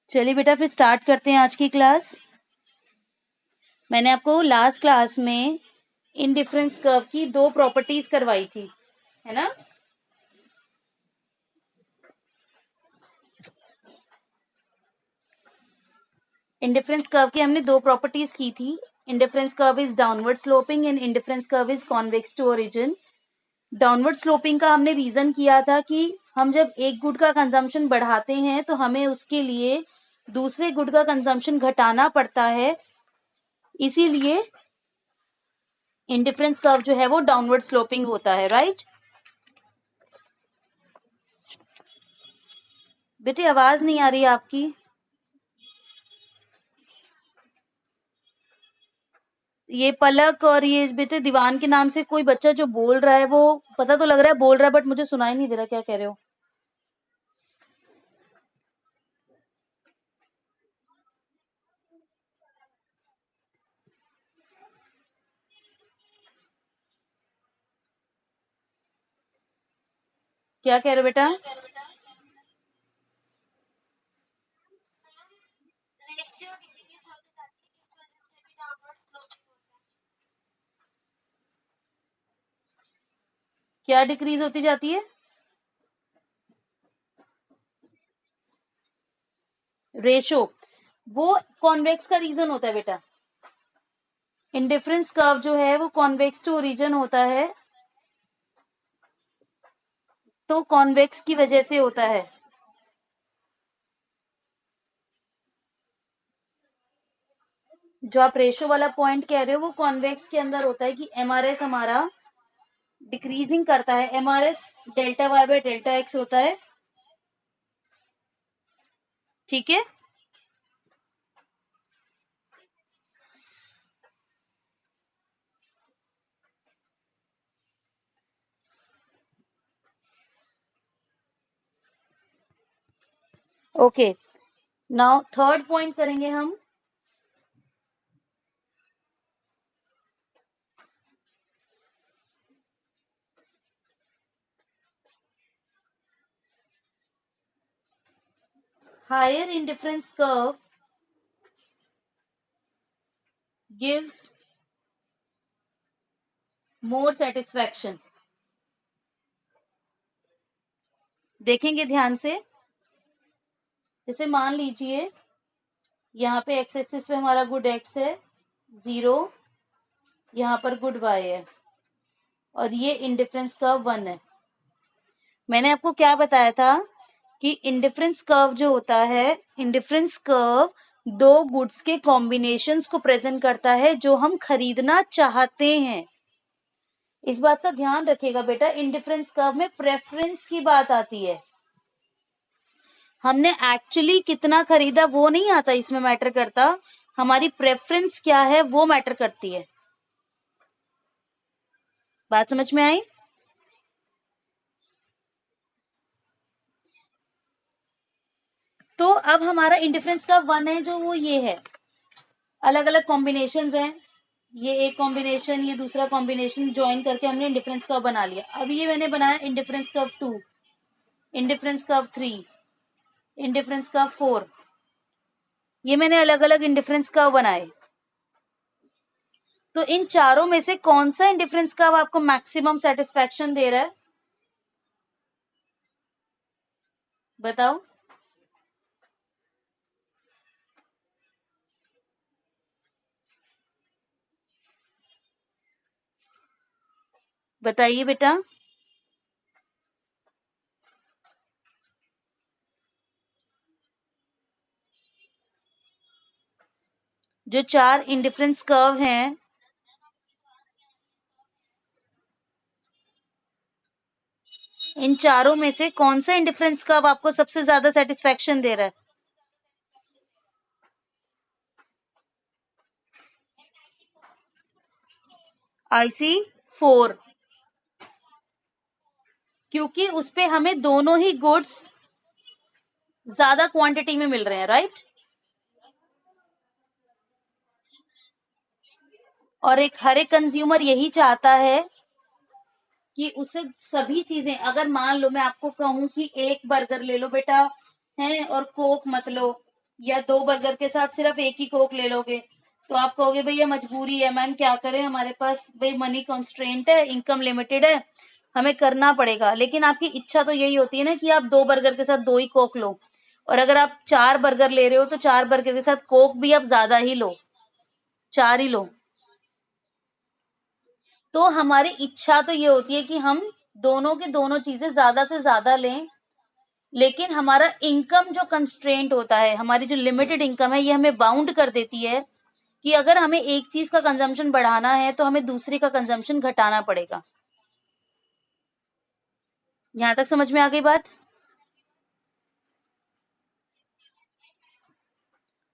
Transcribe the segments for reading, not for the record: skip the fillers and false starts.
चलिए बेटा फिर स्टार्ट करते हैं आज की क्लास। मैंने आपको लास्ट क्लास में इनडिफरेंस कर्व की दो प्रॉपर्टीज करवाई थी, है ना। इनडिफरेंस कर्व की हमने दो प्रॉपर्टीज की थी। Indifference curve is downward sloping and indifference curve is convex to origin. Downward sloping का हमने रीजन किया था कि हम जब एक गुड का कंजम्पशन बढ़ाते हैं तो हमें उसके लिए दूसरे गुड का कंजम्पशन घटाना पड़ता है, इसीलिए इंडिफरेंस कर्व जो है वो डाउनवर्ड स्लोपिंग होता है, राइट। बेटे आवाज नहीं आ रही है आपकी। ये पलक और ये बेटे दीवान के नाम से कोई बच्चा जो बोल रहा है, वो पता तो लग रहा है बोल रहा है बट मुझे सुनाई नहीं दे रहा क्या कह रहे हो। क्या कह रहे हो बेटा। क्या डिक्रीज होती जाती है। रेशो, वो कॉन्वेक्स का रीजन होता है बेटा। इंडिफरेंस कर्व जो है वो कॉन्वेक्स टू ओरिजिन होता है, तो कॉन्वेक्स की वजह से होता है। जो आप रेशो वाला पॉइंट कह रहे हो वो कॉन्वेक्स के अंदर होता है कि एमआरएस हमारा डिक्रीजिंग करता है। MRS delta Y by delta X होता है, ठीक है। ओके, नाउ थर्ड पॉइंट करेंगे हम। Higher indifference curve gives more satisfaction. देखेंगे ध्यान से। जैसे मान लीजिए यहाँ पे एक्स एक्सिस पे हमारा गुड एक्स है 0, यहाँ पर गुड वाई है और ये इंडिफरेंस कर्व 1 है। मैंने आपको क्या बताया था कि इंडिफरेंस कर्व जो होता है, इंडिफरेंस कर्व दो गुड्स के कॉम्बिनेशंस को प्रेजेंट करता है जो हम खरीदना चाहते हैं। इस बात का ध्यान रखिएगा बेटा, इंडिफरेंस कर्व में प्रेफरेंस की बात आती है। हमने एक्चुअली कितना खरीदा वो नहीं आता, इसमें मैटर करता हमारी प्रेफरेंस क्या है, वो मैटर करती है। बात समझ में आई। तो अब हमारा इंडिफरेंस कर्व 1 है जो वो ये है, अलग अलग कॉम्बिनेशंस हैं, ये एक कॉम्बिनेशन ये दूसरा कॉम्बिनेशन ज्वाइन करके हमने इंडिफरेंस कर्व बना लिया। अब ये मैंने बनाया indifference curve 2, indifference curve 3, indifference curve 4। ये मैंने अलग अलग इंडिफरेंस कर्व बनाए। तो इन चारों में से कौन सा इंडिफरेंस कर्व आपको मैक्सिमम सेटिस्फैक्शन दे रहा है, बताओ। बताइए बेटा। जो चार इंडिफरेंस कर्व हैं, इन चारों में से कौन सा इंडिफरेंस कर्व आपको सबसे ज्यादा सेटिस्फैक्शन दे रहा है। IC4, क्योंकि उसपे हमें दोनों ही गुड्स ज्यादा क्वांटिटी में मिल रहे हैं, राइट। और एक हर एक कंज्यूमर यही चाहता है कि उसे सभी चीजें, अगर मान लो मैं आपको कहूं कि एक बर्गर ले लो बेटा है और कोक मत लो, या 2 बर्गर के साथ सिर्फ एक ही कोक ले लोगे, तो आप कहोगे भैया मजबूरी है मैम, क्या करें, हमारे पास भाई मनी कॉन्स्ट्रेंट है, इनकम लिमिटेड है, हमें करना पड़ेगा। लेकिन आपकी इच्छा तो यही होती है ना कि आप 2 बर्गर के साथ 2 ही कोक लो, और अगर आप 4 बर्गर ले रहे हो तो 4 बर्गर के साथ कोक भी आप ज्यादा ही लो, 4 ही लो। तो हमारी इच्छा तो ये होती है कि हम दोनों के दोनों चीजें ज्यादा से ज्यादा लें, लेकिन हमारा इनकम जो कंस्ट्रेंट होता है, हमारी जो लिमिटेड इनकम है, ये हमें बाउंड कर देती है कि अगर हमें एक चीज का कंजम्पशन बढ़ाना है तो हमें दूसरी का कंजम्पशन घटाना पड़ेगा। यहां तक समझ में आ गई बात?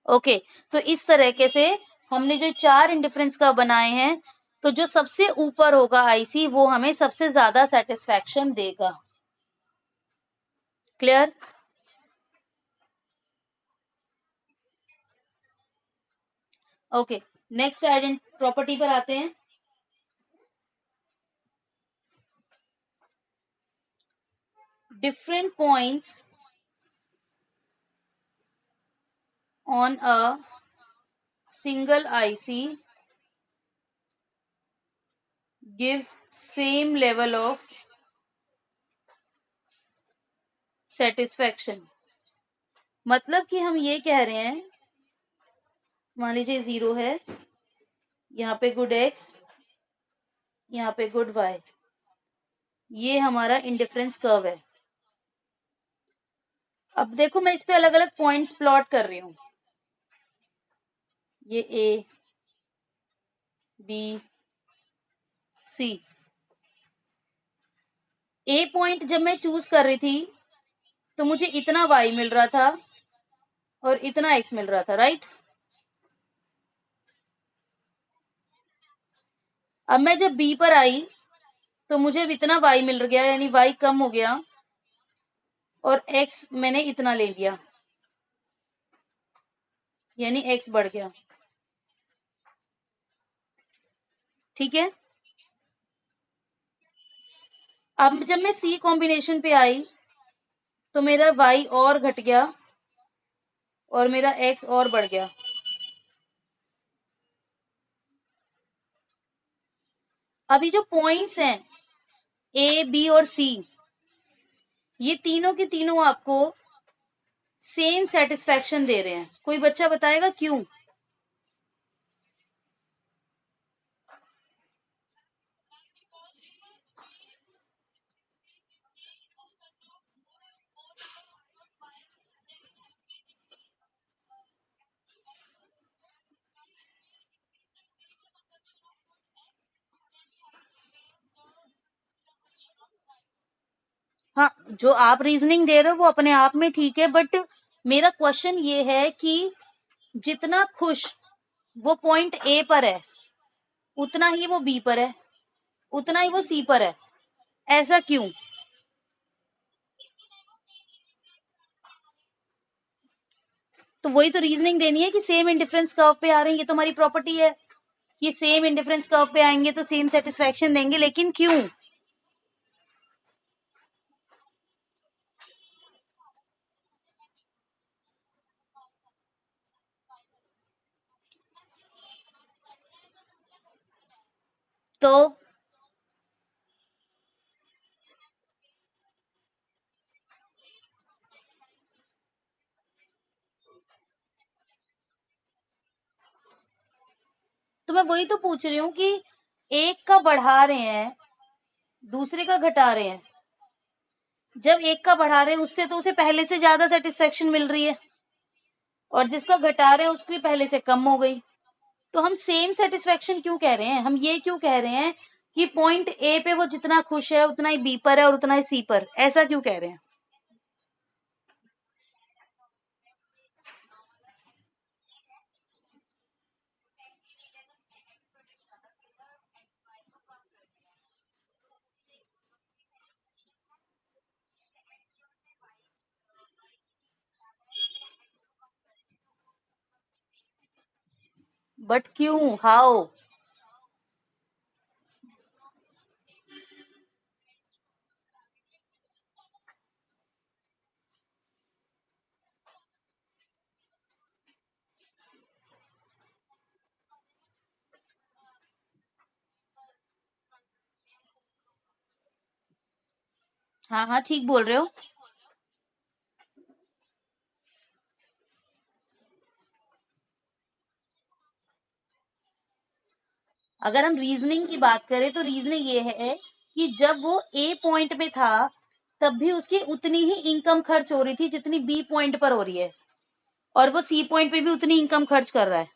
ओके। तो इस तरीके से हमने जो 4 इंडिफरेंस कर्व बनाए हैं, तो जो सबसे ऊपर होगा आईसी, वो हमें सबसे ज्यादा सेटिस्फैक्शन देगा। क्लियर? ओके, नेक्स्ट आइडेंट प्रॉपर्टी पर आते हैं। Different points on a single IC gives same level of satisfaction। मतलब कि हम ये कह रहे हैं, मान लीजिए 0 है, यहाँ पे गुड x, यहाँ पे गुड y, ये हमारा इंडिफरेंस कर्व है। अब देखो मैं इस पे अलग अलग पॉइंट्स प्लॉट कर रही हूँ, ये a b c। a point जब मैं चूज कर रही थी तो मुझे इतना y मिल रहा था और इतना x मिल रहा था, राइट? अब मैं जब b पर आई तो मुझे इतना y मिल गया, यानी y कम हो गया, और x मैंने इतना ले लिया, यानी x बढ़ गया। ठीक है। अब जब मैं सी कॉम्बिनेशन पे आई तो मेरा y और घट गया और मेरा x और बढ़ गया। अभी जो पॉइंट्स हैं ए बी और सी, ये तीनों के तीनों आपको सेम सेटिस्फैक्शन दे रहे हैं। कोई बच्चा बताएगा क्यों? हाँ, जो आप रीजनिंग दे रहे हो वो अपने आप में ठीक है, बट मेरा क्वेश्चन ये है कि जितना खुश वो पॉइंट ए पर है, उतना ही वो बी पर है, उतना ही वो सी पर है। ऐसा क्यों? तो वही तो रीजनिंग देनी है कि सेम इंडिफरेंस कर्व पे आ रहे हैं, ये तो हमारी प्रॉपर्टी है। ये सेम इंडिफरेंस कर्व पे आएंगे तो सेम सेटिस्फैक्शन देंगे, लेकिन क्यों? तो मैं वही तो पूछ रही हूँ कि एक का बढ़ा रहे हैं, दूसरे का घटा रहे हैं। जब एक का बढ़ा रहे हैं उससे तो उसे पहले से ज्यादा सेटिस्फेक्शन मिल रही है, और जिसका घटा रहे हैं उसकी पहले से कम हो गई। तो हम सेम सेटिस्फेक्शन क्यों कह रहे हैं? हम ये क्यों कह रहे हैं कि पॉइंट ए पे वो जितना खुश है उतना ही बी पर है और उतना ही सी पर? ऐसा क्यों कह रहे हैं? बट क्यों? हाउ? हाँ हाँ ठीक बोल रहे हो। अगर हम रीजनिंग की बात करें तो रीजनिंग ये है कि जब वो ए पॉइंट पे था तब भी उसकी उतनी ही इनकम खर्च हो रही थी जितनी बी पॉइंट पर हो रही है, और वो सी पॉइंट पे भी उतनी इनकम खर्च कर रहा है।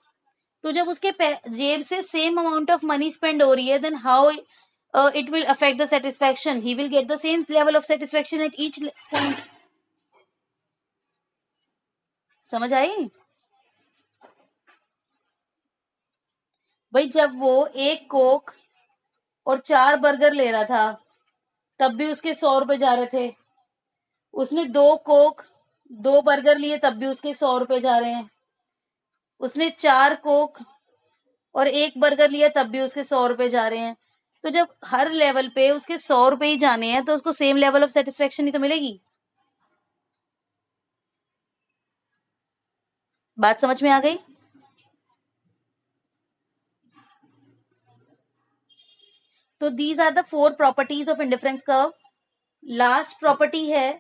तो जब उसके जेब से same amount of money spend हो रही है, then how it will affect the satisfaction? He will get the same level of satisfaction at each point. समझ आई? भाई जब वो एक कोक और 4 बर्गर ले रहा था तब भी उसके 100 रुपए जा रहे थे। उसने 2 कोक 2 बर्गर लिए तब भी उसके 100 रुपए जा रहे हैं। उसने 4 कोक और 1 बर्गर लिया तब भी उसके 100 रुपए जा रहे हैं। तो जब हर लेवल पे उसके 100 रुपए ही जाने हैं तो उसको सेम लेवल ऑफ सेटिस्फेक्शन ही तो मिलेगी। बात समझ में आ गई? तो these are the 4 properties of indifference curve. Last property है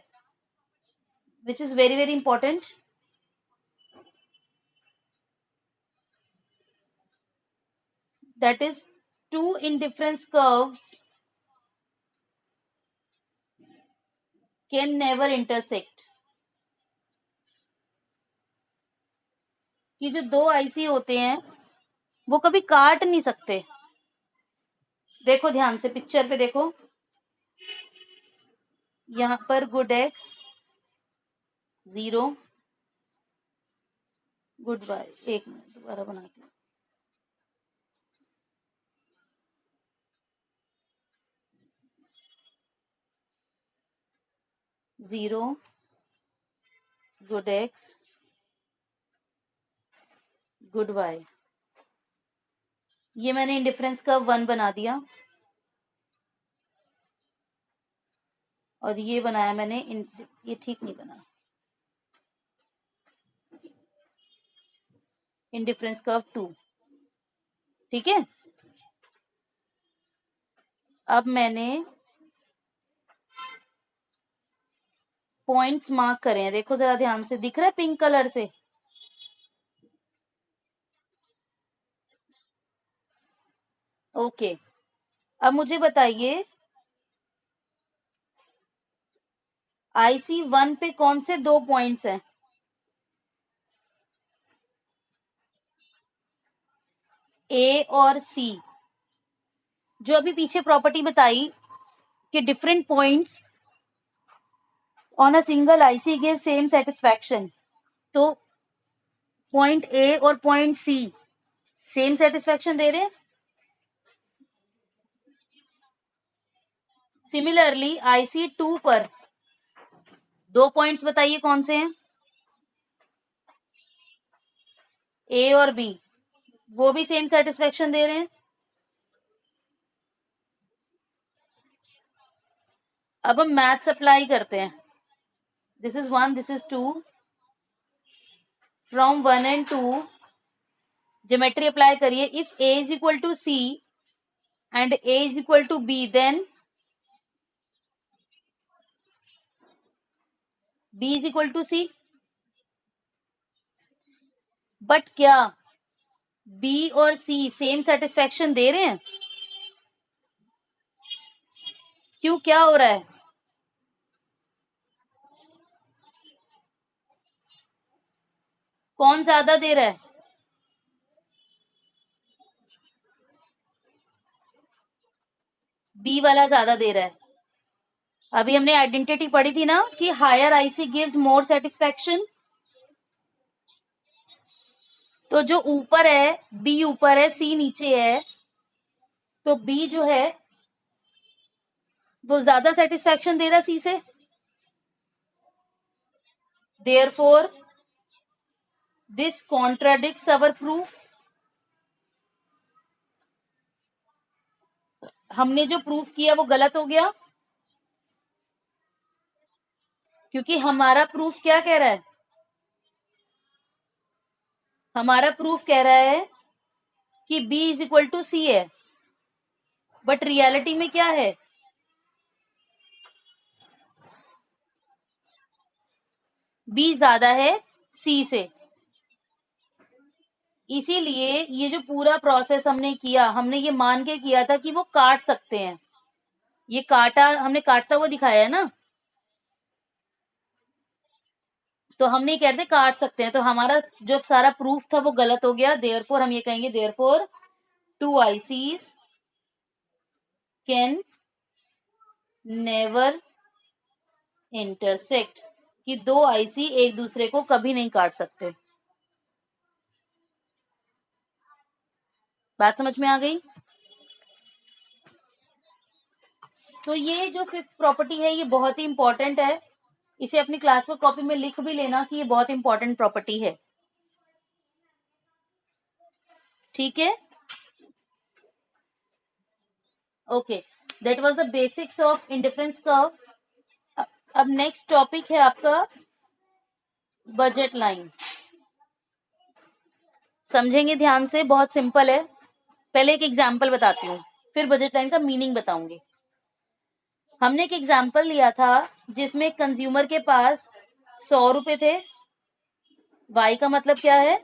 which is very very important, that is two indifference curves can never intersect। कि जो दो आईसी होते हैं वो कभी काट नहीं सकते। देखो ध्यान से पिक्चर पे देखो, यहाँ पर गुड एक्स 0, गुड वाई, एक मिनट दोबारा बनाती हूँ। Zero, good X, good Y, ये मैंने इंडिफरेंस का 1 बना दिया, और ये बनाया मैंने ये ठीक नहीं बना, इंडिफरेंस कर्व 2। ठीक है, अब मैंने पॉइंट्स मार्क करे हैं, देखो जरा ध्यान से, दिख रहा है पिंक कलर से? ओके, अब मुझे बताइए IC1 पे कौन से 2 पॉइंट्स हैं? ए और सी। जो अभी पीछे प्रॉपर्टी बताई कि different points on a single IC give same satisfaction, तो पॉइंट ए और पॉइंट सी सेम सेटिस्फैक्शन दे रहे हैं। सिमिलरली IC2 पर 2 पॉइंट्स बताइए कौन से हैं? ए और बी, वो भी सेम सेटिस्फैक्शन दे रहे हैं। अब हम मैथ्स अप्लाई करते हैं। This is 1, this is 2, from 1 and 2 geometry apply करिए। If A is equal to C and A is equal to B, then B is equal to C. But क्या B और C same satisfaction दे रहे हैं? क्यों, क्या हो रहा है? कौन ज्यादा दे रहा है? बी वाला ज्यादा दे रहा है। अभी हमने आइडेंटिटी पढ़ी थी ना कि higher IC gives more satisfaction. तो जो ऊपर है, बी ऊपर है सी नीचे है, तो बी जो है वो ज्यादा सेटिस्फैक्शन दे रहा है सी से। Therefore this contradicts our proof. हमने जो प्रूफ किया वो गलत हो गया, क्योंकि हमारा प्रूफ क्या कह रहा है? हमारा प्रूफ कह रहा है कि B इज इक्वल टू सी है, बट रियलिटी में क्या है? बी ज्यादा है सी से। इसीलिए ये जो पूरा प्रोसेस हमने किया, हमने ये मान के किया था कि वो काट सकते हैं। ये काटा, हमने काटता हुआ दिखाया है ना, तो हमने ये कहते काट सकते हैं, तो हमारा जो सारा प्रूफ था वो गलत हो गया। देयरफॉर हम ये कहेंगे therefore two ICs can never intersect, कि दो आईसी एक दूसरे को कभी नहीं काट सकते। बात समझ में आ गई? तो ये जो फिफ्थ प्रॉपर्टी है ये बहुत ही इंपॉर्टेंट है, इसे अपनी क्लास वर्क कॉपी में लिख भी लेना कि ये बहुत इंपॉर्टेंट प्रॉपर्टी है। ठीक है, okay, that was the basics of indifference curve. अब नेक्स्ट टॉपिक है आपका बजट लाइन। समझेंगे ध्यान से, बहुत सिंपल है। पहले एक एग्जाम्पल बताती हूँ, फिर बजट लाइन का मीनिंग बताऊंगी। हमने एक एग्जाम्पल लिया था जिसमें कंज्यूमर के पास 100 रुपए थे। वाई का मतलब क्या है?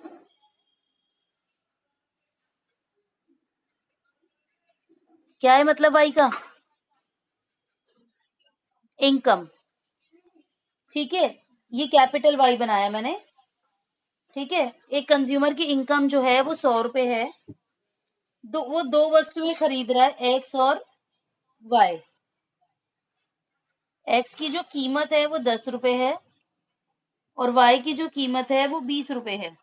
क्या है मतलब वाई का? इनकम। ठीक है, ये कैपिटल वाई बनाया मैंने। ठीक है, एक कंज्यूमर की इनकम जो है वो 100 रुपए है, तो वो दो वस्तुएं खरीद रहा है, एक्स और वाई। एक्स की जो कीमत है वो 10 रुपए है और वाई की जो कीमत है वो 20 रुपए है।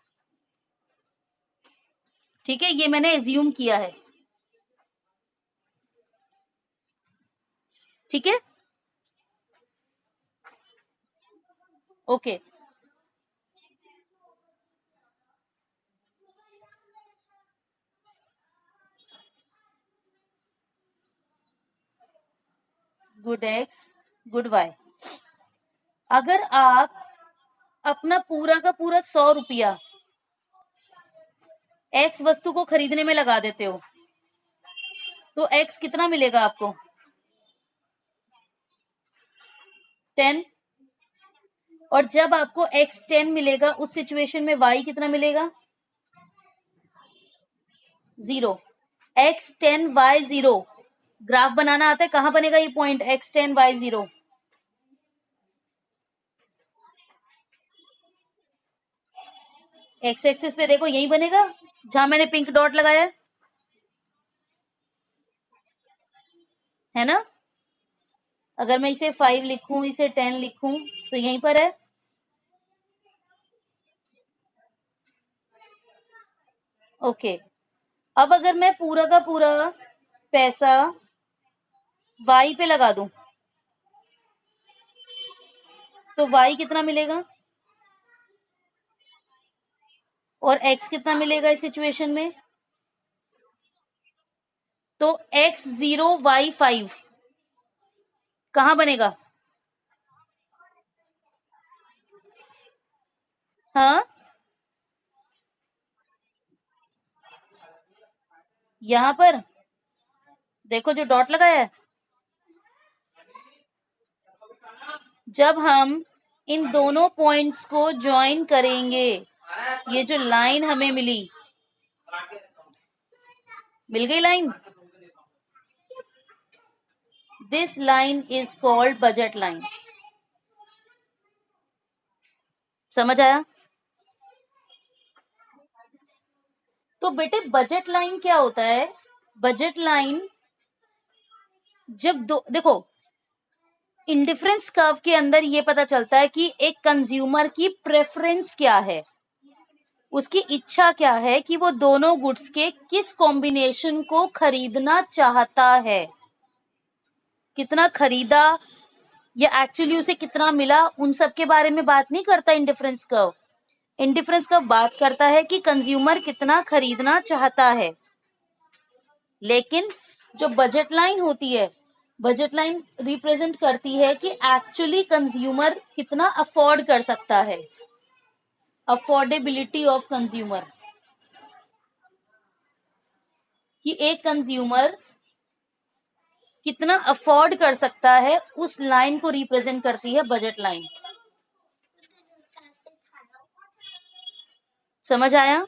ठीक है, ये मैंने एज्यूम किया है। ठीक है, okay, good X good Y. अगर आप अपना पूरा का पूरा 100 रुपया एक्स वस्तु को खरीदने में लगा देते हो, तो एक्स कितना मिलेगा आपको? 10। और जब आपको एक्स 10 मिलेगा उस सिचुएशन में वाई कितना मिलेगा? 0। X 10 Y 0। ग्राफ बनाना आता है? कहां बनेगा ये point X 10 Y 0? X axis पे देखो, यही बनेगा जहां मैंने पिंक डॉट लगाया है ना। अगर मैं इसे 5 लिखूं, इसे 10 लिखूं, तो यहीं पर है। ओके, अब अगर मैं पूरा का पूरा पैसा वाई पे लगा दूं, तो वाई कितना मिलेगा और एक्स कितना मिलेगा इस सिचुएशन में? तो एक्स 0 वाई 5 कहां बनेगा? हाँ, यहां पर देखो जो डॉट लगाया है। जब हम इन दोनों पॉइंट्स को ज्वाइन करेंगे, ये जो लाइन हमें मिली, मिल गई line, this line is called budget line. समझ आया? तो बेटे बजट लाइन क्या होता है? बजट लाइन जब दो, देखो, इंडिफरेंस कर्व के अंदर ये पता चलता है कि एक कंज्यूमर की प्रेफरेंस क्या है, उसकी इच्छा क्या है कि वो दोनों गुड्स के किस कॉम्बिनेशन को खरीदना चाहता है। कितना खरीदा या एक्चुअली उसे कितना मिला, उन सब के बारे में बात नहीं करता इंडिफरेंस कर्व। इंडिफरेंस कर्व बात करता है कि कंज्यूमर कितना खरीदना चाहता है। लेकिन जो बजट लाइन होती है, बजट लाइन रिप्रेजेंट करती है कि एक्चुअली कंज्यूमर कितना अफोर्ड कर सकता है, अफोर्डेबिलिटी ऑफ कंज्यूमर, कि एक कंज्यूमर कितना अफोर्ड कर सकता है, उस लाइन को रिप्रेजेंट करती है बजट लाइन। समझ आया?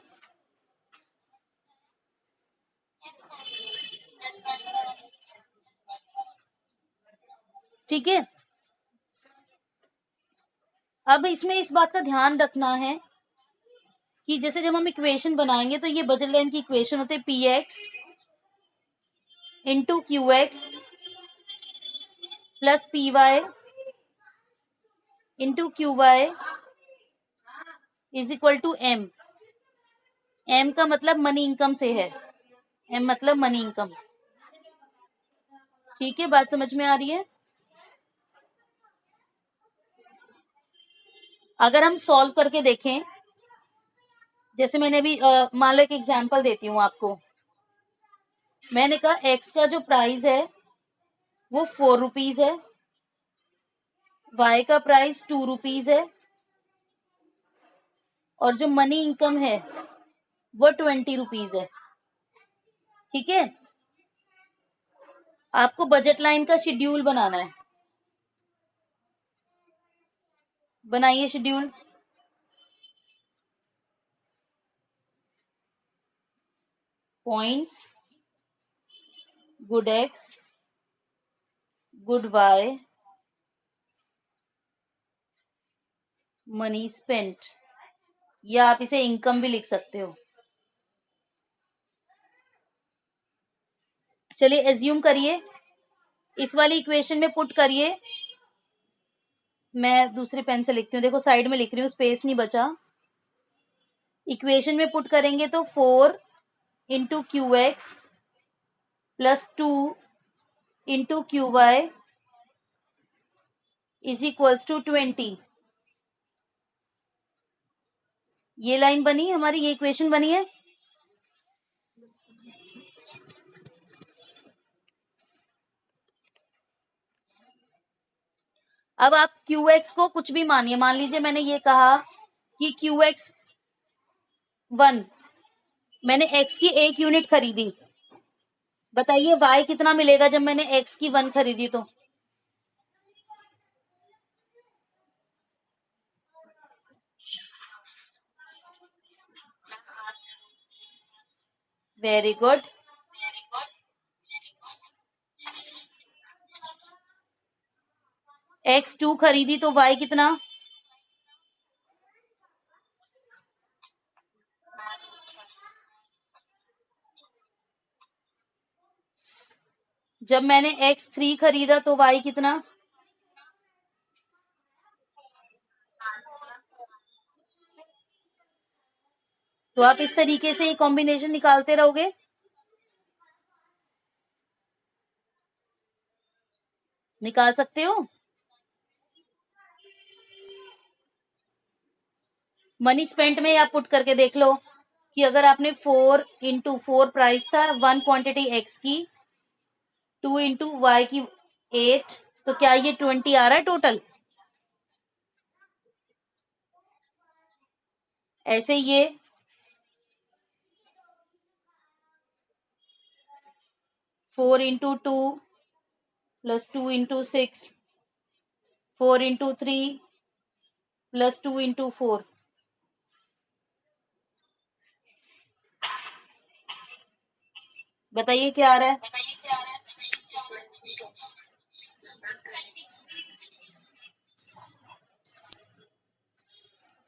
ठीक है। अब इसमें इस बात का ध्यान रखना है कि जैसे जब हम इक्वेशन बनाएंगे तो ये बजट लाइन की इक्वेशन होते है P X into Q X plus P Y into Q Y is equal to M. M का मतलब मनी इनकम से है, एम मतलब मनी इनकम। ठीक है, बात समझ में आ रही है? अगर हम सॉल्व करके देखें, जैसे मैंने अभी मान लो एक एग्जांपल देती हूँ आपको। मैंने कहा एक्स का जो प्राइस है वो 4 रुपीज है, वाई का प्राइस 2 रुपीज है, और जो मनी इनकम है वो 20 रुपीज है। ठीक है, आपको बजट लाइन का शेड्यूल बनाना है। बनाइए schedule. Points, good X, good Y, money spent, या आप इसे इनकम भी लिख सकते हो। चलिए एज्यूम करिए, इस वाली इक्वेशन में पुट करिए। मैं दूसरे पेन से लिखती हूँ, देखो साइड में लिख रही हूँ, स्पेस नहीं बचा। इक्वेशन में पुट करेंगे तो 4 into Q X plus 2 into Q Y is equals to 20। ये लाइन बनी हमारी, ये इक्वेशन बनी है। अब आप क्यू एक्स को कुछ भी मानिए, मान लीजिए मैंने ये कहा कि क्यू एक्स 1, मैंने एक्स की 1 यूनिट खरीदी। बताइए वाई कितना मिलेगा जब मैंने एक्स की 1 खरीदी तो? Very good. एक्स 2 खरीदी तो वाई कितना? जब मैंने एक्स 3 खरीदा तो वाई कितना? तो आप इस तरीके से ये कॉम्बिनेशन निकालते रहोगे। निकाल सकते हो। मनी स्पेंट में आप पुट करके देख लो कि अगर आपने 4 इंटू 4 प्राइस था, 1 क्वांटिटी एक्स की, 2 इंटू वाई की 8, तो क्या ये 20 आ रहा है टोटल? ऐसे ये 4 into 2 plus 2 into 6, 4 into 3 plus 2 into 4। बताइए क्या आ रहा है?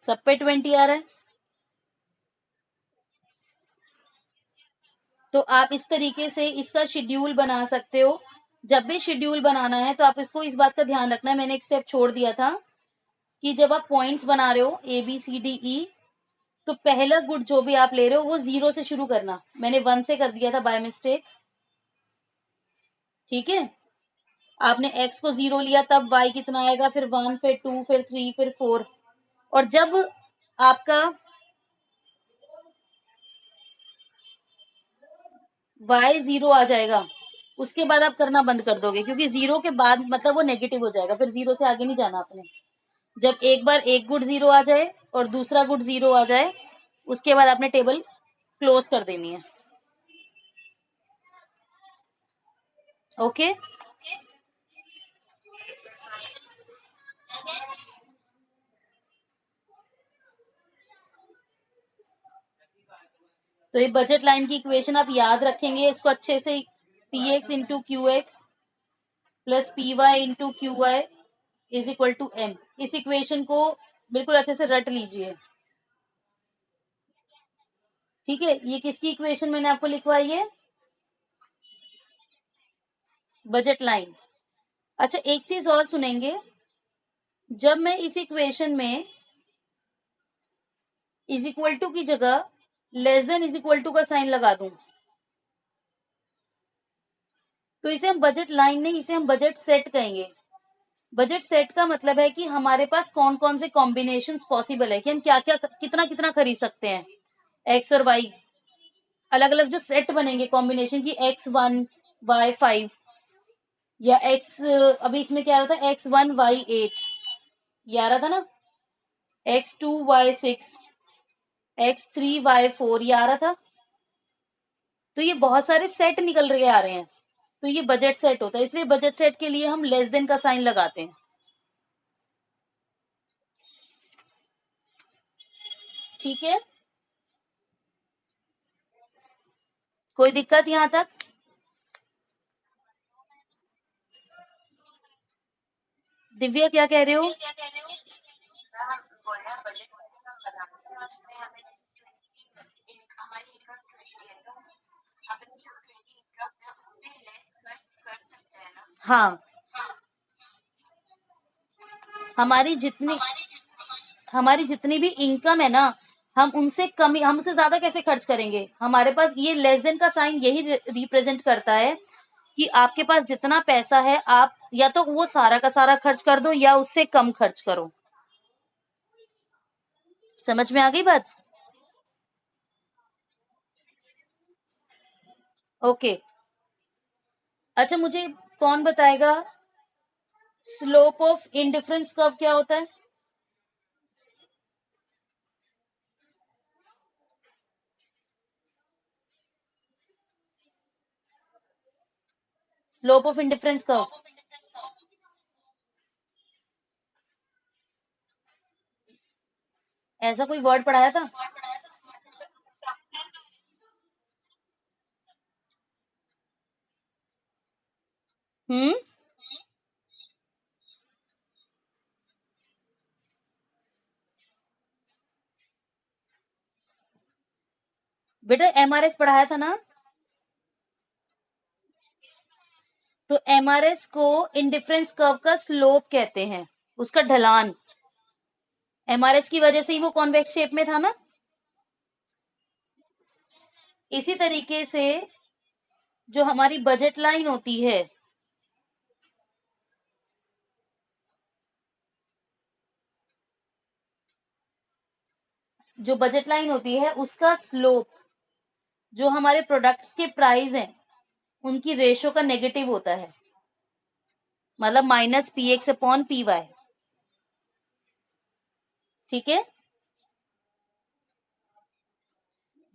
सब पे 20 आ रहा है। तो आप इस तरीके से इसका शेड्यूल बना सकते हो। जब भी शेड्यूल बनाना है तो आप इसको, इस बात का ध्यान रखना है, मैंने एक स्टेप छोड़ दिया था कि जब आप पॉइंट्स बना रहे हो A B C D E, तो पहला गुड जो भी आप ले रहे हो वो 0 से शुरू करना। मैंने 1 से कर दिया था बाय मिस्टेक। ठीक है, आपने x को 0 लिया तब y कितना आएगा, फिर 1, फिर 2, फिर 3, फिर 4। और जब आपका y 0 आ जाएगा उसके बाद आप करना बंद कर दोगे, क्योंकि 0 के बाद मतलब वो नेगेटिव हो जाएगा, फिर 0 से आगे नहीं जाना आपने। जब एक बार एक गुड 0 आ जाए और दूसरा गुड 0 आ जाए, उसके बाद आपने टेबल क्लोज कर देनी है। ओके। तो ये बजट लाइन की इक्वेशन आप याद रखेंगे इसको अच्छे से, P X into Q X plus P Y into Q Y is equal to M. इस इक्वेशन को बिल्कुल अच्छे से रट लीजिए, ठीक है। ये किसकी इक्वेशन मैंने आपको लिखवाई है? Budget line. अच्छा एक चीज और सुनेंगे, जब मैं इस इक्वेशन में इज इक्वल टू की जगह less than is equal to का साइन लगा दूं, तो इसे हम बजट लाइन नहीं, इसे हम बजट सेट कहेंगे। बजट सेट का मतलब है कि हमारे पास कौन कौन से कॉम्बिनेशन पॉसिबल है, कि हम क्या क्या कितना कितना खरीद सकते हैं, एक्स और वाई अलग अलग जो सेट बनेंगे कॉम्बिनेशन की, x1 y5 या x, अभी इसमें क्या आ रहा था, x1 y8 ये आ रहा था ना, x2 y6 x3 y4 ये आ रहा था। तो ये बहुत सारे सेट निकल रहे आ रहे हैं, तो ये बजट सेट होता है। इसलिए बजट सेट के लिए हम लेस देन का साइन लगाते हैं, ठीक है। कोई दिक्कत यहां तक? दिव्या क्या कह रहे हो? हाँ, हमारी जितनी हमारी जितनी भी इनकम है ना, हम उनसे कम, हम उससे ज्यादा कैसे खर्च करेंगे? हमारे पास ये लेस देन का साइन यही रिप्रेजेंट करता है कि आपके पास जितना पैसा है, आप या तो वो सारा का सारा खर्च कर दो या उससे कम खर्च करो। समझ में आ गई बात? ओके। अच्छा मुझे कौन बताएगा स्लोप ऑफ इंडिफरेंस कर्व क्या होता है? स्लोप ऑफ इंडिफरेंस कर्व, ऐसा कोई वर्ड पढ़ाया था? हम्म। बेटा एमआरएस पढ़ाया था ना? तो एमआरएस को इंडिफरेंस कर्व का स्लोप कहते हैं, उसका ढलान। एमआरएस की वजह से ही वो कॉन्वेक्स शेप में था ना। इसी तरीके से जो हमारी बजट लाइन होती है, जो बजट लाइन होती है उसका स्लोप जो हमारे प्रोडक्ट्स के प्राइस हैं उनकी रेशो का नेगेटिव होता है, मतलब minus P X upon P Y, ठीक है।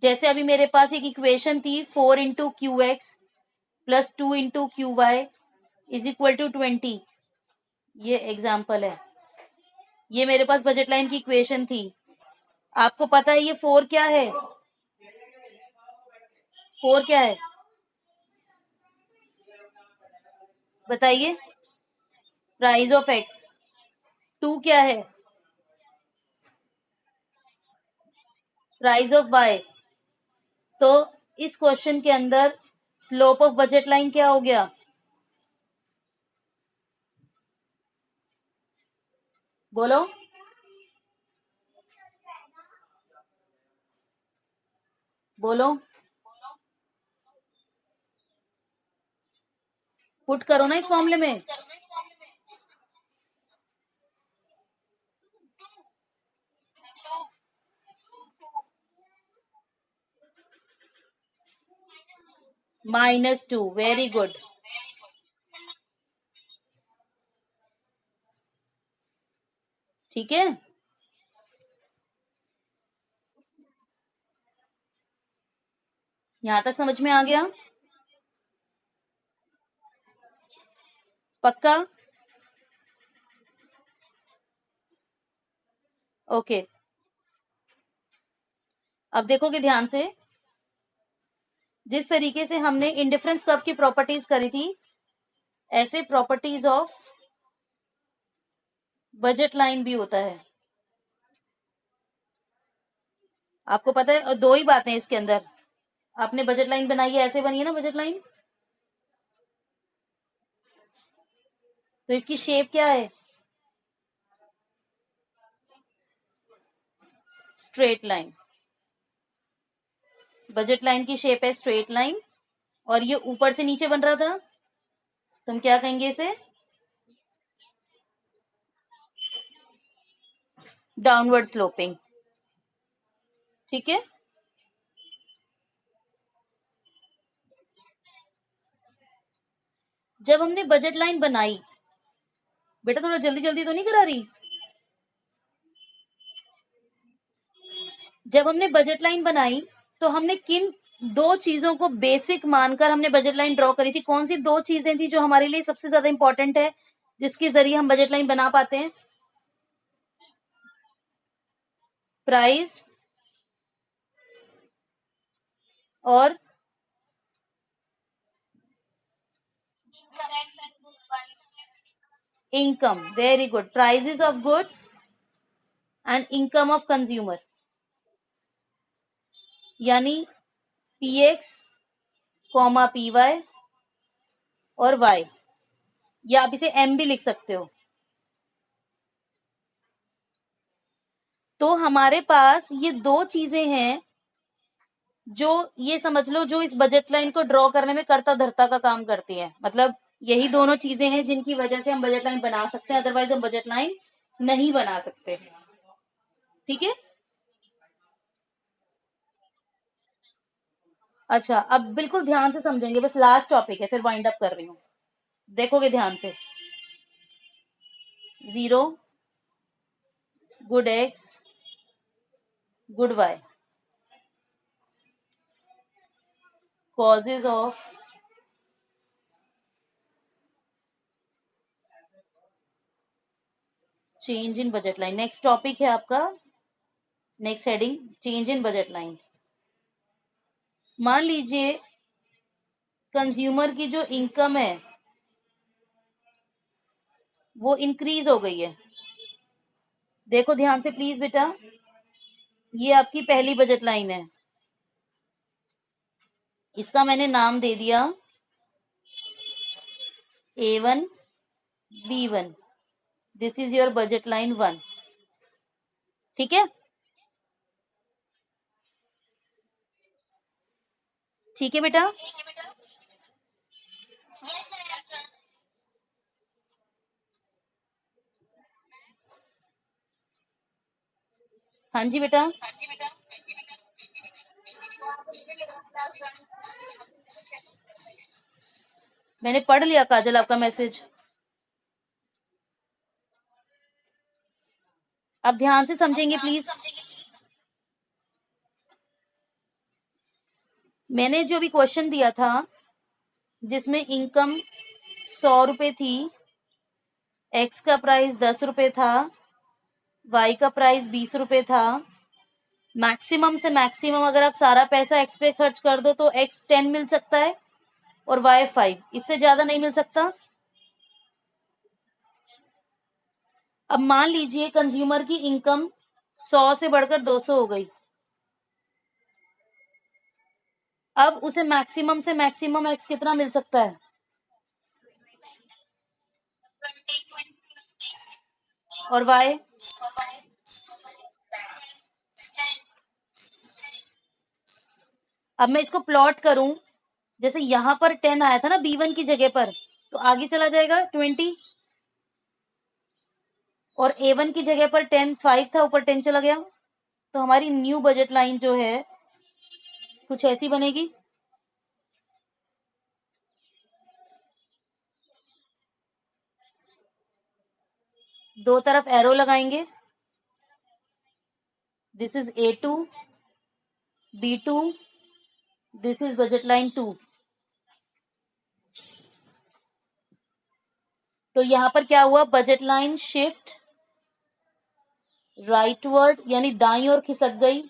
जैसे अभी मेरे पास एक इक्वेशन थी, 4 × QX plus 2 × QY is equal to 20, ये एग्जाम्पल है। ये मेरे पास बजट लाइन की इक्वेशन थी। आपको पता है ये 4 क्या है? 4 क्या है बताइए? Price of x. 2 क्या है? Price of Y. तो इस क्वेश्चन के अंदर स्लोप ऑफ बजट लाइन क्या हो गया? बोलो। बोलो। पुट करो ना इस मामले में। -2, वेरी गुड। ठीक है, यहां तक समझ में आ गया? पक्का? ओके। अब देखोगे ध्यान से, जिस तरीके से हमने इंडिफरेंस कर्व की प्रॉपर्टीज करी थी, ऐसे प्रॉपर्टीज ऑफ बजट लाइन भी होता है। आपको पता है, दो ही बातें इसके अंदर। आपने बजट लाइन बनाई है, ऐसे बनी है ना बजट लाइन, तो इसकी शेप क्या है? Straight line. बजट लाइन की शेप है स्ट्रेट लाइन, और ये ऊपर से नीचे बन रहा था, तो हम क्या कहेंगे इसे? Downward sloping. ठीक है। जब हमने बजट लाइन बनाई, बेटा थोड़ा जल्दी जल्दी तो नहीं करा रही? जब हमने बजट लाइन बनाई तो हमने किन दो चीजों को बेसिक मानकर हमने बजट लाइन ड्रॉ करी थी? कौन सी दो चीजें थी जो हमारे लिए सबसे ज्यादा इंपॉर्टेंट है, जिसके जरिए हम बजट लाइन बना पाते हैं? प्राइस और income. Very good. Prices of goods and income of consumer, यानी पीएक्स कॉमा पीवाई और वाई, या आप इसे एम भी लिख सकते हो। तो हमारे पास ये दो चीजें हैं जो, ये समझ लो, जो इस बजट लाइन को ड्रॉ करने में कर्ता धर्ता का काम करती है। मतलब यही दोनों चीजें हैं जिनकी वजह से हम बजट लाइन बना सकते हैं, अदरवाइज हम बजट लाइन नहीं बना सकते। ठीक है। अच्छा, अब बिल्कुल ध्यान से समझेंगे, बस लास्ट टॉपिक है, फिर वाइंड अप कर रही हूँ। देखोगे ध्यान से। 0, good X, good Y, causes of change in budget line. Next topic है आपका, next heading, change in budget line. मान लीजिए कंज्यूमर की जो इनकम है वो इंक्रीज हो गई है। देखो ध्यान से प्लीज बेटा, ये आपकी पहली बजट लाइन है, इसका मैंने नाम दे दिया A1 B1। This is your budget line 1। ठीक है। ठीक है बेटा। हाँ जी बेटा। मैंने पढ़ लिया काजल आपका मैसेज। अब ध्यान से समझेंगे प्लीज। मैंने जो भी क्वेश्चन दिया था जिसमें इनकम 100 रुपए थी, एक्स का प्राइस 10 रुपए था, वाई का प्राइस 20 रुपए था, मैक्सिमम से मैक्सिमम अगर आप सारा पैसा एक्स पे खर्च कर दो तो एक्स 10 मिल सकता है और वाई 5, इससे ज्यादा नहीं मिल सकता। अब मान लीजिए कंज्यूमर की इनकम 100 से बढ़कर 200 हो गई, अब उसे मैक्सिमम से मैक्सिमम एक्स कितना मिल सकता है? और वाई? अब मैं इसको प्लॉट करूं, जैसे यहां पर 10 आया था ना B1 की जगह पर, तो आगे चला जाएगा 20, और A1 की जगह पर 10 5 था, ऊपर 10 चला गया, तो हमारी न्यू बजट लाइन जो है कुछ ऐसी बनेगी। दो तरफ एरो लगाएंगे, this is A2 B2, this is budget line 2। तो यहां पर क्या हुआ? बजट लाइन शिफ्ट राइटवर्ड, यानी दाईं ओर खिसक गई,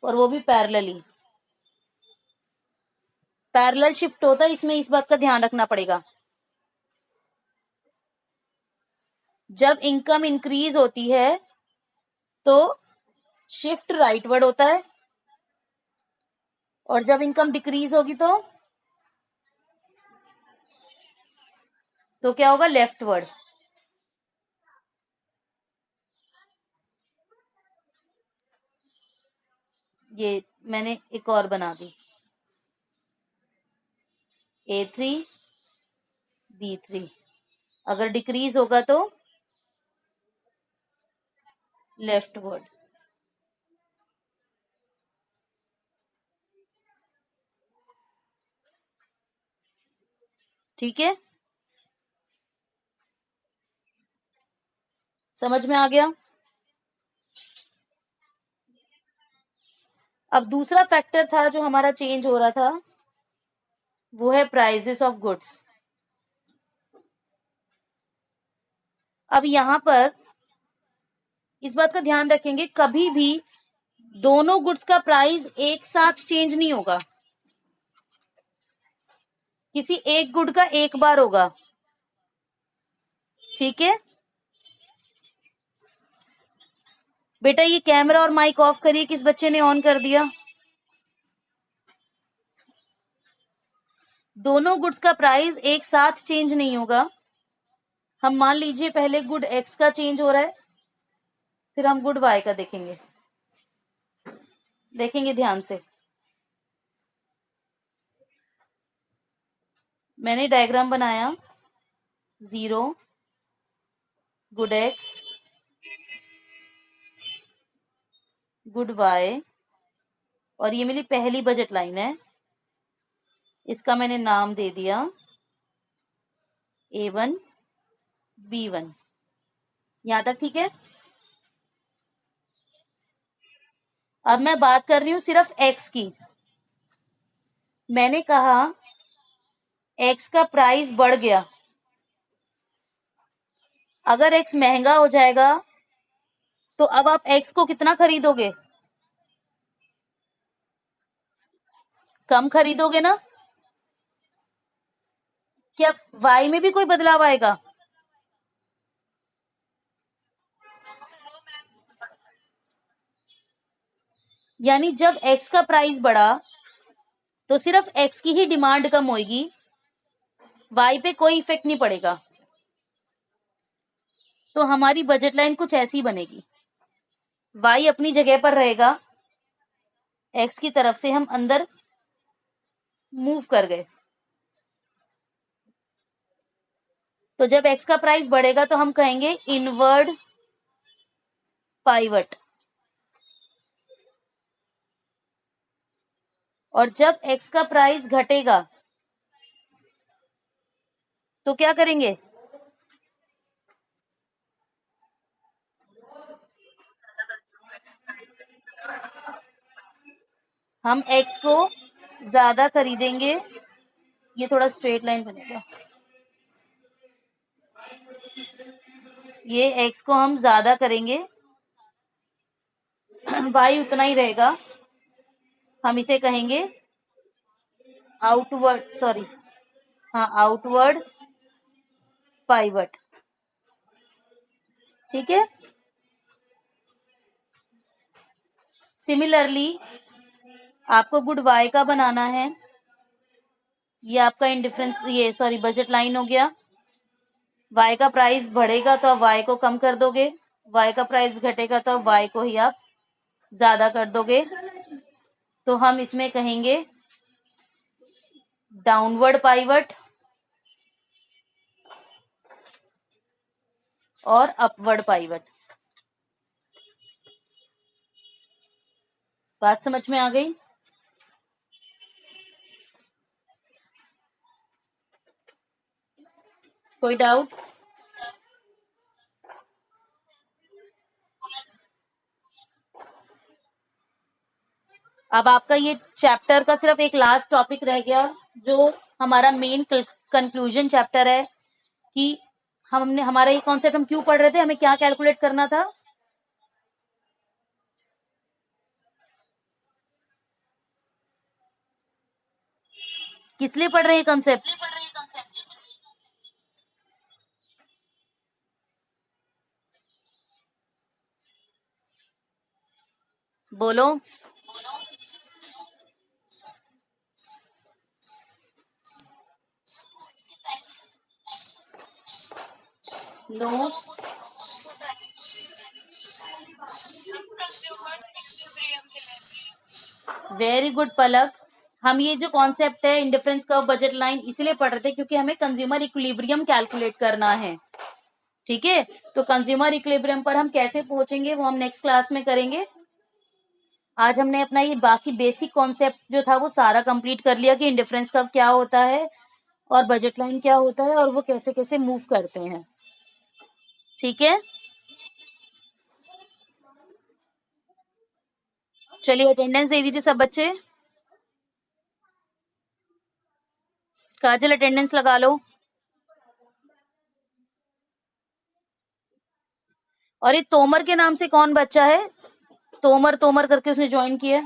और वो भी पैरेलली। पैरेलल शिफ्ट होता है, इसमें इस बात का ध्यान रखना पड़ेगा। जब इनकम इंक्रीज होती है तो शिफ्ट राइटवर्ड होता है, और जब इनकम डिक्रीज होगी तो क्या होगा? लेफ्टवर्ड। ये मैंने एक और बना दी, A3 B3। अगर डिक्रीज होगा तो लेफ्टवर्ड। ठीक है, समझ में आ गया? अब दूसरा फैक्टर था जो हमारा चेंज हो रहा था, वो है प्राइसेस ऑफ गुड्स। अब यहां पर इस बात का ध्यान रखेंगे, कभी भी दोनों गुड्स का प्राइस एक साथ चेंज नहीं होगा, किसी एक गुड का एक बार होगा। ठीक है बेटा, ये कैमरा और माइक ऑफ करिए, किस बच्चे ने ऑन कर दिया? दोनों गुड्स का प्राइस एक साथ चेंज नहीं होगा। हम मान लीजिए पहले गुड एक्स का चेंज हो रहा है, फिर हम गुड वाई का देखेंगे। देखेंगे ध्यान से, मैंने डायग्राम बनाया, 0 गुड एक्स, गुड वाई, और ये मेरी पहली बजट लाइन है, इसका मैंने नाम दे दिया A1 B1। यहां तक ठीक है? अब मैं बात कर रही हूं सिर्फ एक्स की। मैंने कहा एक्स का प्राइस बढ़ गया, अगर एक्स महंगा हो जाएगा तो अब आप एक्स को कितना खरीदोगे? कम खरीदोगे ना? क्या वाई में भी कोई बदलाव आएगा? यानी जब एक्स का प्राइस बढ़ा तो सिर्फ एक्स की ही डिमांड कम होगी, वाई पे कोई इफेक्ट नहीं पड़ेगा। तो हमारी बजट लाइन कुछ ऐसी बनेगी, वाई अपनी जगह पर रहेगा, एक्स की तरफ से हम अंदर मूव कर गए। तो जब एक्स का प्राइस बढ़ेगा तो हम कहेंगे इनवर्ड पाइवट, और जब एक्स का प्राइस घटेगा तो क्या करेंगे? हम एक्स को ज्यादा खरीदेंगे। ये थोड़ा स्ट्रेट लाइन बनेगा, ये एक्स को हम ज्यादा करेंगे, वाई उतना ही रहेगा, हम इसे कहेंगे आउटवर्ड, सॉरी, हाँ, आउटवर्ड पाइवट। ठीक है, सिमिलरली आपको गुड वाई का बनाना है, ये आपका इंडिफरेंस, ये सॉरी बजट लाइन हो गया। वाई का प्राइस बढ़ेगा तो आप वाई को कम कर दोगे, वाई का प्राइस घटेगा तो आप वाई को ही आप ज्यादा कर दोगे। तो हम इसमें कहेंगे डाउनवर्ड पाइवट और अपवर्ड पाइवट। बात समझ में आ गई? कोई डाउट? अब आपका ये चैप्टर का सिर्फ एक लास्ट टॉपिक रह गया, जो हमारा मेन कंक्लूजन चैप्टर है, कि हमने हमारा ये कॉन्सेप्ट हम क्यों पढ़ रहे थे, हमें क्या कैलकुलेट करना था? किस लिए पढ़ रहे हैं कंसेप्ट? बोलो। नो। वेरी गुड पलक। हम ये जो कॉन्सेप्ट है इंडिफरेंस कर्व बजट लाइन इसलिए पढ़ रहे थे क्योंकि हमें कंज्यूमर इक्विलिब्रियम कैलकुलेट करना है। ठीक है, तो कंज्यूमर इक्विलिब्रियम पर हम कैसे पहुंचेंगे वो हम नेक्स्ट क्लास में करेंगे। आज हमने अपना ये बाकी बेसिक कॉन्सेप्ट जो था वो सारा कंप्लीट कर लिया कि इंडिफरेंस कर्व क्या होता है और बजट लाइन क्या होता है और वो कैसे कैसे मूव करते हैं। ठीक है, चलिए अटेंडेंस दे दीजिए सब बच्चे। काजल अटेंडेंस लगा लो। और ये तोमर के नाम से कौन बच्चा है? तोमर तोमर करके उसने ज्वाइन किया।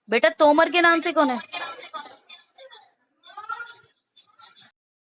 बेटा तोमर के नाम से कौन है?